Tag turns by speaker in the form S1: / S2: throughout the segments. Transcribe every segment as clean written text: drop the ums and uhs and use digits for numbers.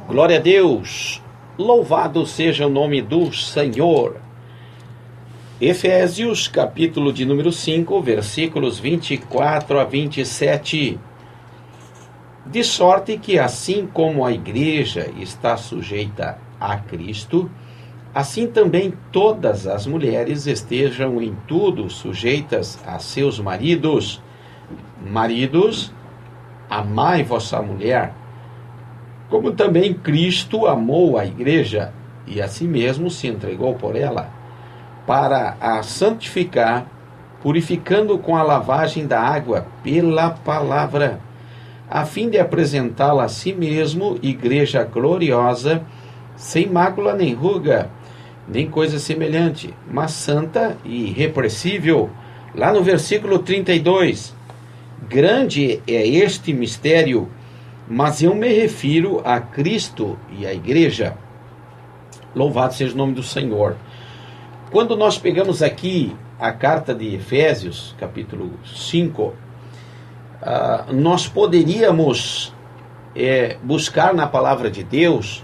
S1: Glória a Deus, louvado seja o nome do Senhor. Efésios, capítulo de número 5, versículos 24 a 27. De sorte que assim como a igreja está sujeita a Cristo, assim também todas as mulheres estejam em tudo sujeitas a seus maridos. Maridos, amai vossa mulher, como também Cristo amou a igreja e a si mesmo se entregou por ela, para a santificar, purificando com a lavagem da água pela palavra, a fim de apresentá-la a si mesmo, igreja gloriosa, sem mácula nem ruga, nem coisa semelhante, mas santa e irrepreensível. Lá no versículo 32, grande é este mistério, mas eu me refiro a Cristo e à igreja. Louvado seja o nome do Senhor. Quando nós pegamos aqui a carta de Efésios, capítulo 5, nós poderíamos buscar na palavra de Deus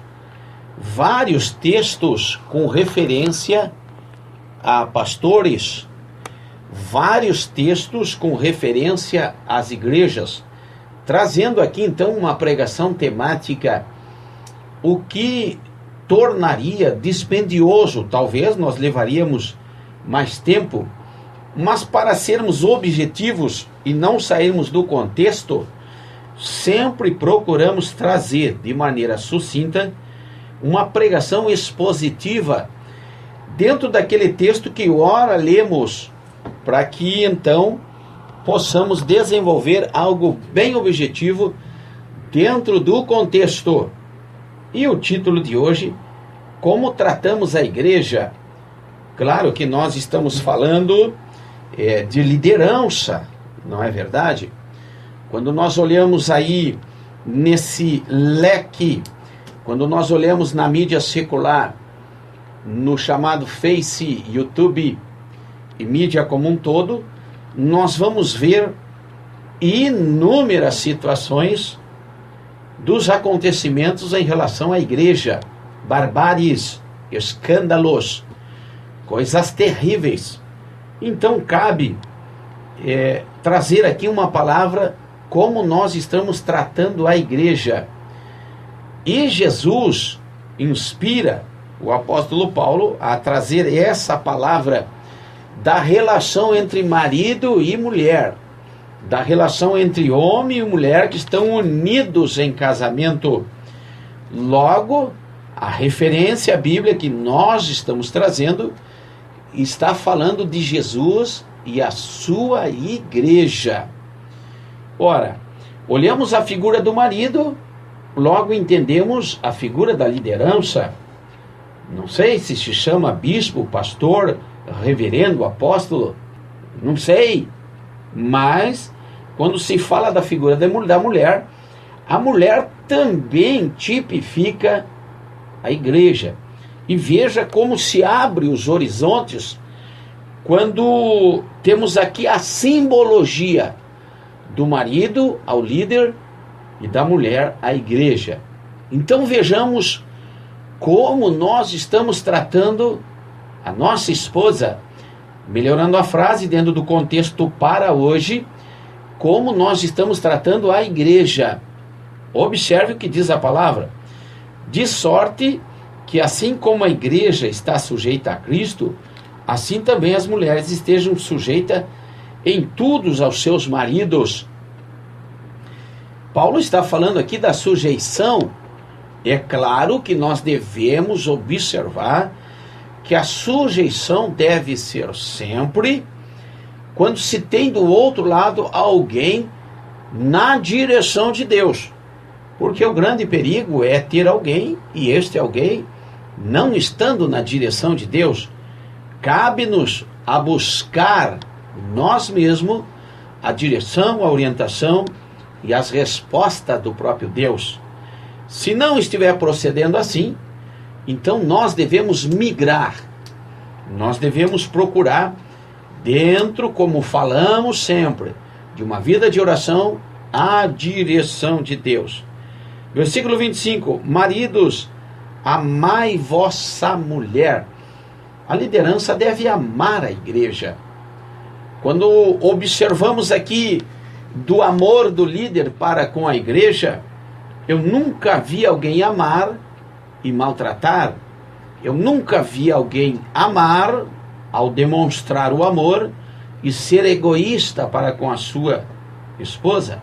S1: vários textos com referência a pastores, vários textos com referência às igrejas, trazendo aqui então uma pregação temática, o que tornaria dispendioso, talvez nós levaríamos mais tempo, mas para sermos objetivos e não sairmos do contexto, sempre procuramos trazer de maneira sucinta uma pregação expositiva dentro daquele texto que ora lemos, para que então possamos desenvolver algo bem objetivo dentro do contexto. E o título de hoje, como tratamos a igreja? Claro que nós estamos falando de liderança, não é verdade? Quando nós olhamos aí nesse leque, quando nós olhamos na mídia secular, no chamado Face, YouTube e mídia como um todo, nós vamos ver inúmeras situações dos acontecimentos em relação à igreja, barbáries, escândalos, coisas terríveis. Então cabe trazer aqui uma palavra como nós estamos tratando a igreja. E Jesus inspira o apóstolo Paulo a trazer essa palavra da relação entre marido e mulher, da relação entre homem e mulher que estão unidos em casamento. Logo, a referência à Bíblia que nós estamos trazendo está falando de Jesus e a sua igreja. Ora, olhamos a figura do marido, logo entendemos a figura da liderança. Não sei se chama bispo, pastor, reverendo, apóstolo, não sei, mas quando se fala da figura da mulher, a mulher também tipifica a igreja. E veja como se abre os horizontes quando temos aqui a simbologia do marido ao líder e da mulher à igreja. Então vejamos como nós estamos tratando a nossa esposa, melhorando a frase dentro do contexto para hoje, como nós estamos tratando a igreja. Observe o que diz a palavra. De sorte que assim como a igreja está sujeita a Cristo, assim também as mulheres estejam sujeitas em tudo aos seus maridos. Paulo está falando aqui da sujeição. É claro que nós devemos observar que a sujeição deve ser sempre quando se tem do outro lado alguém na direção de Deus. Porque o grande perigo é ter alguém, e este alguém não estando na direção de Deus. Cabe-nos a buscar nós mesmos a direção, a orientação e as respostas do próprio Deus. Se não estiver procedendo assim, então nós devemos migrar, nós devemos procurar dentro, como falamos sempre, de uma vida de oração, a direção de Deus. Versículo 25: maridos, amai vossa mulher. A liderança deve amar a igreja. Quando observamos aqui do amor do líder para com a igreja, eu nunca vi alguém amar e maltratar. Eu nunca vi alguém amar ao demonstrar o amor e ser egoísta para com a sua esposa.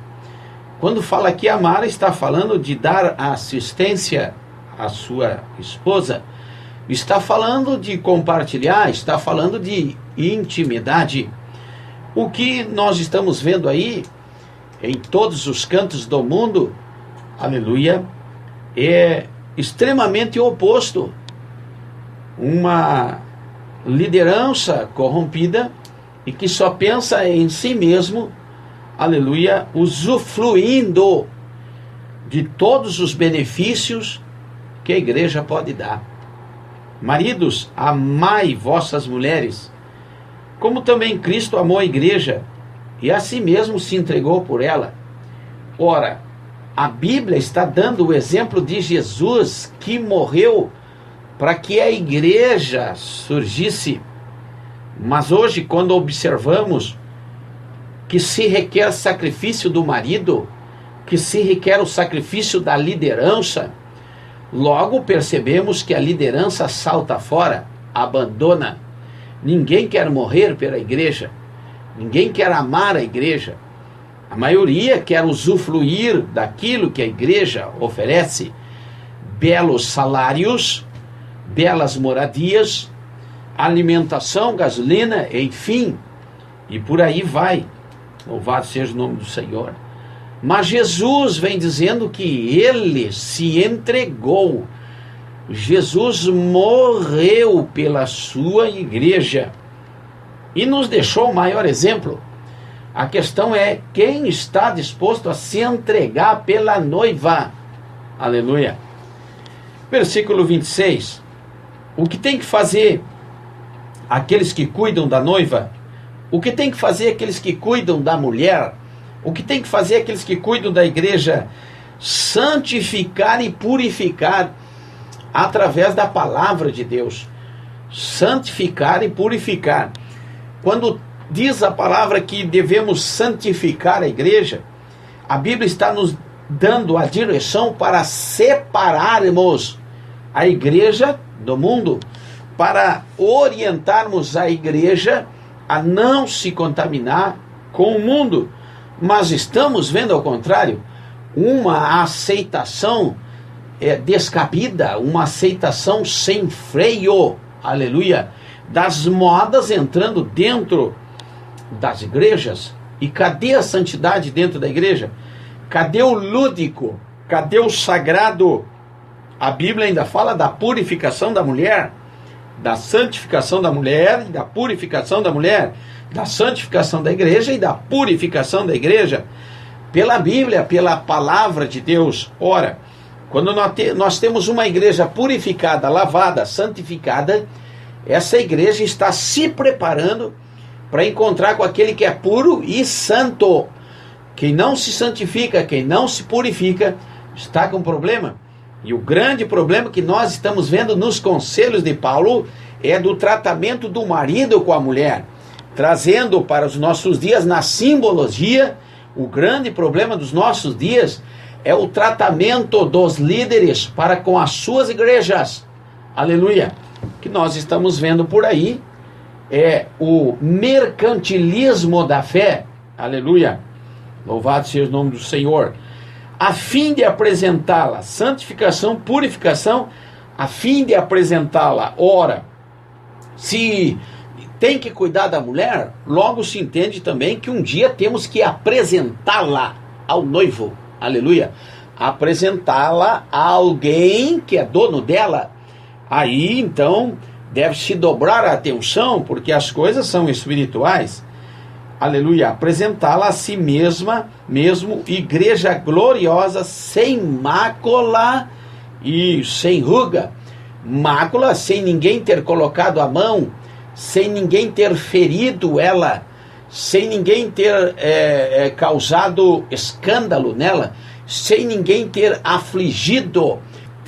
S1: Quando fala aqui amar, está falando de dar assistência à sua esposa. Está falando de compartilhar, está falando de intimidade. O que nós estamos vendo aí, em todos os cantos do mundo, aleluia, é extremamente oposto. Uma liderança corrompida e que só pensa em si mesmo, aleluia, usufruindo de todos os benefícios que a igreja pode dar. Maridos, amai vossas mulheres, como também Cristo amou a igreja e a si mesmo se entregou por ela. Ora, a Bíblia está dando o exemplo de Jesus, que morreu para que a igreja surgisse. Mas hoje, quando observamos que se requer sacrifício do marido, que se requer o sacrifício da liderança, logo percebemos que a liderança salta fora, abandona. Ninguém quer morrer pela igreja, ninguém quer amar a igreja. A maioria quer usufruir daquilo que a igreja oferece: belos salários, belas moradias, alimentação, gasolina, enfim, e por aí vai. Louvado seja o nome do Senhor. Mas Jesus vem dizendo que Ele se entregou. Jesus morreu pela sua igreja e nos deixou o maior exemplo. A questão é quem está disposto a se entregar pela noiva. Aleluia. Versículo 26. O que tem que fazer aqueles que cuidam da noiva? O que tem que fazer aqueles que cuidam da mulher? O que tem que fazer aqueles que cuidam da igreja? Santificar e purificar através da palavra de Deus. Santificar e purificar. Quando diz a palavra que devemos santificar a igreja, a Bíblia está nos dando a direção para separarmos a igreja do mundo, para orientarmos a igreja a não se contaminar com o mundo. Mas estamos vendo ao contrário, uma aceitação descabida, uma aceitação sem freio, aleluia, das modas entrando dentro das igrejas. E cadê a santidade dentro da igreja? Cadê o lúdico? Cadê o sagrado? A Bíblia ainda fala da purificação da mulher, da santificação da mulher e da purificação da mulher, da santificação da igreja e da purificação da igreja, pela Bíblia, pela palavra de Deus. Ora, quando nós temos uma igreja purificada, lavada, santificada, essa igreja está se preparando para encontrar com aquele que é puro e santo. Quem não se santifica, quem não se purifica, está com problema. E o grande problema que nós estamos vendo nos conselhos de Paulo é do tratamento do marido com a mulher, trazendo para os nossos dias na simbologia. O grande problema dos nossos dias é o tratamento dos líderes para com as suas igrejas. Aleluia. O que nós estamos vendo por aí é o mercantilismo da fé. Aleluia. Louvado seja o nome do Senhor. A fim de apresentá-la, santificação, purificação, a fim de apresentá-la. Ora, se tem que cuidar da mulher, logo se entende também que um dia temos que apresentá-la ao noivo. Aleluia. Apresentá-la a alguém que é dono dela. Aí então deve-se dobrar a atenção, porque as coisas são espirituais. Aleluia. Apresentá-la a si mesma, mesmo, igreja gloriosa, sem mácula e sem ruga. Mácula sem ninguém ter colocado a mão, sem ninguém ter ferido ela, sem ninguém ter causado escândalo nela. sem ninguém ter afligido,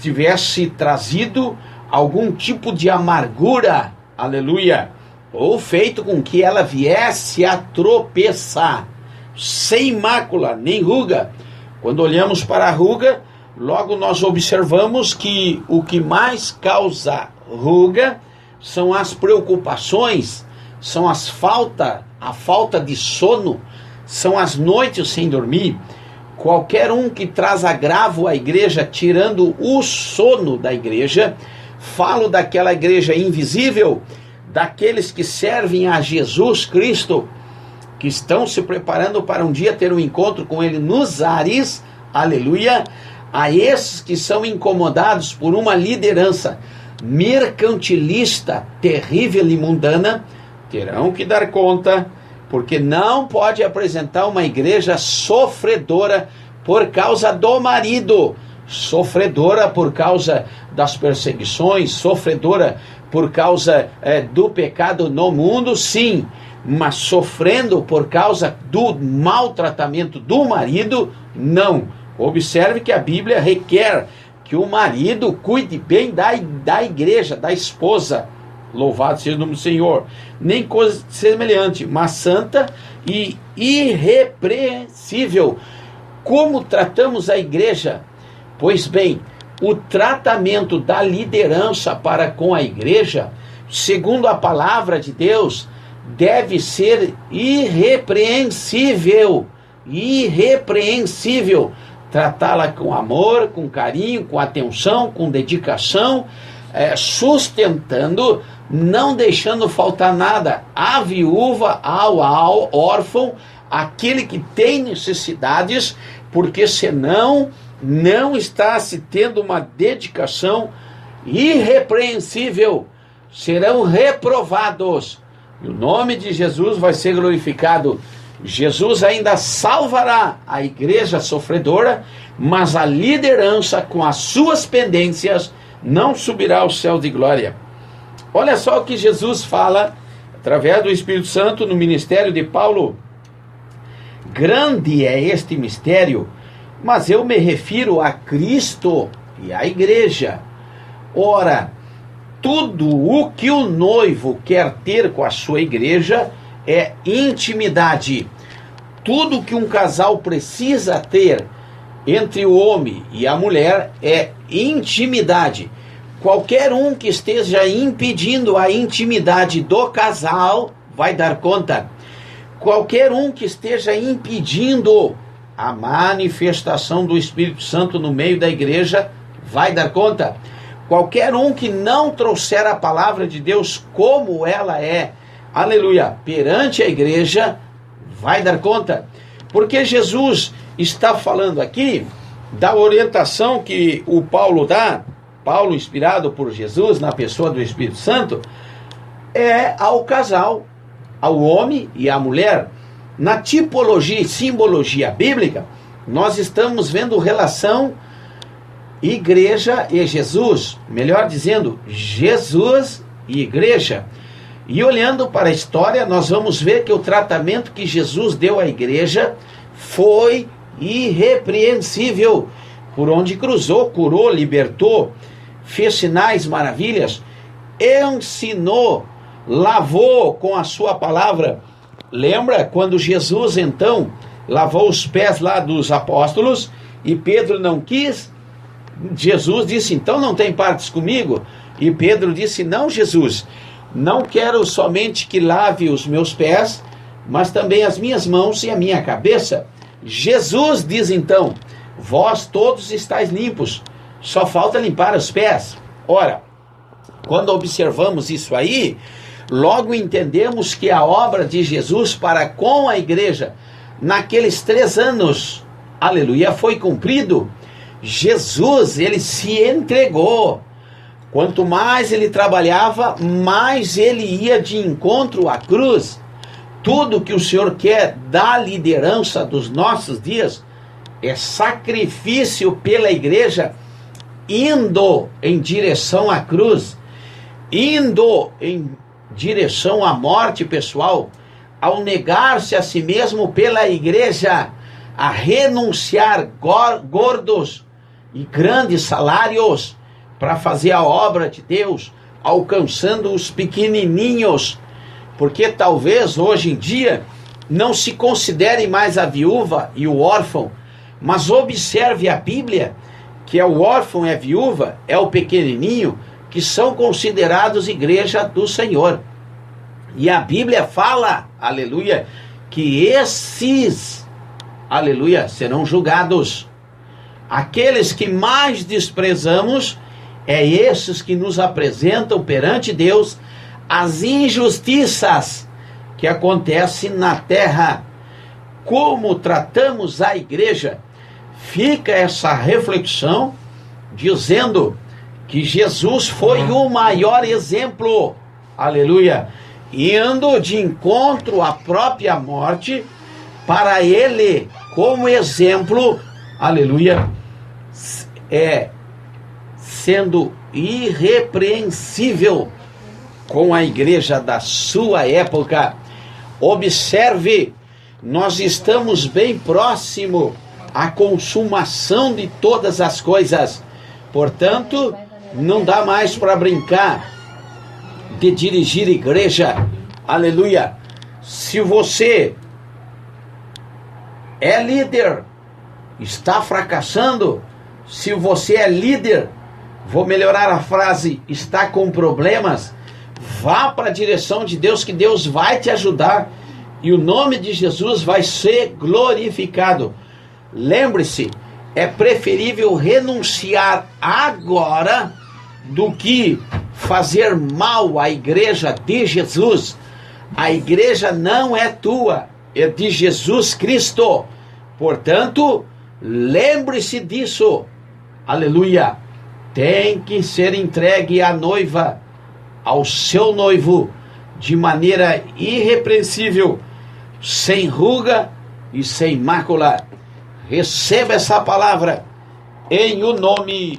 S1: tivesse trazido algum tipo de amargura, aleluia, ou feito com que ela viesse a tropeçar, sem mácula, nem ruga. Quando olhamos para a ruga, logo nós observamos que o que mais causa ruga são as preocupações, são a falta de sono, são as noites sem dormir. Qualquer um que traz agravo à igreja, tirando o sono da igreja, falo daquela igreja invisível, daqueles que servem a Jesus Cristo, que estão se preparando para um dia ter um encontro com Ele nos ares, aleluia, a esses que são incomodados por uma liderança mercantilista, terrível e mundana, terão que dar conta, porque não pode apresentar uma igreja sofredora por causa do marido, sofredora por causa das perseguições, sofredora por causa do pecado no mundo, sim, mas sofrendo por causa do maltratamento do marido, não. Observe que a Bíblia requer que o marido cuide bem da igreja, da esposa. Louvado seja o nome do Senhor. Nem coisa semelhante, mas santa e irrepreensível. Como tratamos a igreja? Pois bem, o tratamento da liderança para com a igreja, segundo a palavra de Deus, deve ser irrepreensível. Irrepreensível. Tratá-la com amor, com carinho, com atenção, com dedicação, sustentando, não deixando faltar nada à viúva, ao órfão, aquele que tem necessidades, porque senão não está se tendo uma dedicação irrepreensível, serão reprovados, e o nome de Jesus vai ser glorificado. Jesus ainda salvará a igreja sofredora, mas a liderança com as suas pendências não subirá ao céu de glória. Olha só o que Jesus fala através do Espírito Santo no ministério de Paulo. Grande é este mistério, mas eu me refiro a Cristo e à igreja. Ora, tudo o que o noivo quer ter com a sua igreja é intimidade. Tudo que um casal precisa ter entre o homem e a mulher é intimidade. Qualquer um que esteja impedindo a intimidade do casal vai dar conta. Qualquer um que esteja impedindo a manifestação do Espírito Santo no meio da igreja vai dar conta. Qualquer um que não trouxer a palavra de Deus como ela é, aleluia, perante a igreja, vai dar conta. Porque Jesus está falando aqui da orientação que o Paulo dá, Paulo inspirado por Jesus na pessoa do Espírito Santo, é ao casal, ao homem e à mulher. Na tipologia e simbologia bíblica, nós estamos vendo relação igreja e Jesus, melhor dizendo, Jesus e igreja. E olhando para a história, nós vamos ver que o tratamento que Jesus deu à igreja foi irrepreensível. Por onde cruzou, curou, libertou, fez sinais, maravilhas, ensinou, lavou com a sua palavra. Lembra quando Jesus então lavou os pés lá dos apóstolos e Pedro não quis? Jesus disse, então não tem partes comigo? E Pedro disse, não, Jesus, não quero somente que lave os meus pés, mas também as minhas mãos e a minha cabeça. Jesus diz então, vós todos estáis limpos, só falta limpar os pés. Ora, quando observamos isso aí, logo entendemos que a obra de Jesus para com a igreja, naqueles 3 anos, aleluia, foi cumprido. Jesus, ele se entregou. Quanto mais ele trabalhava, mais ele ia de encontro à cruz. Tudo que o Senhor quer da liderança dos nossos dias é sacrifício pela igreja, indo em direção à cruz, indo em direção à morte pessoal, ao negar-se a si mesmo pela igreja, a renunciar gordos e grandes salários para fazer a obra de Deus, alcançando os pequenininhos, porque talvez hoje em dia não se considere mais a viúva e o órfão, mas observe a Bíblia, que é o órfão e a viúva, é o pequenininho, que são considerados igreja do Senhor. E a Bíblia fala, aleluia, que esses, aleluia, serão julgados. Aqueles que mais desprezamos, é esses que nos apresentam perante Deus as injustiças que acontecem na terra. Como tratamos a igreja? Fica essa reflexão dizendo que Jesus foi o maior exemplo, aleluia, indo de encontro à própria morte, para ele, como exemplo, aleluia, sendo irrepreensível com a igreja da sua época. Observe, nós estamos bem próximo à consumação de todas as coisas, portanto, não dá mais para brincar de dirigir igreja, aleluia. Se você é líder, está fracassando. Se você é líder, vou melhorar a frase, está com problemas, vá para a direção de Deus, que Deus vai te ajudar e o nome de Jesus vai ser glorificado. Lembre-se, é preferível renunciar agora do que fazer mal à igreja de Jesus. A igreja não é tua, é de Jesus Cristo. Portanto, lembre-se disso. Aleluia. Tem que ser entregue à noiva, ao seu noivo, de maneira irrepreensível, sem ruga e sem mácula. Receba essa palavra em o nome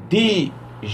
S1: de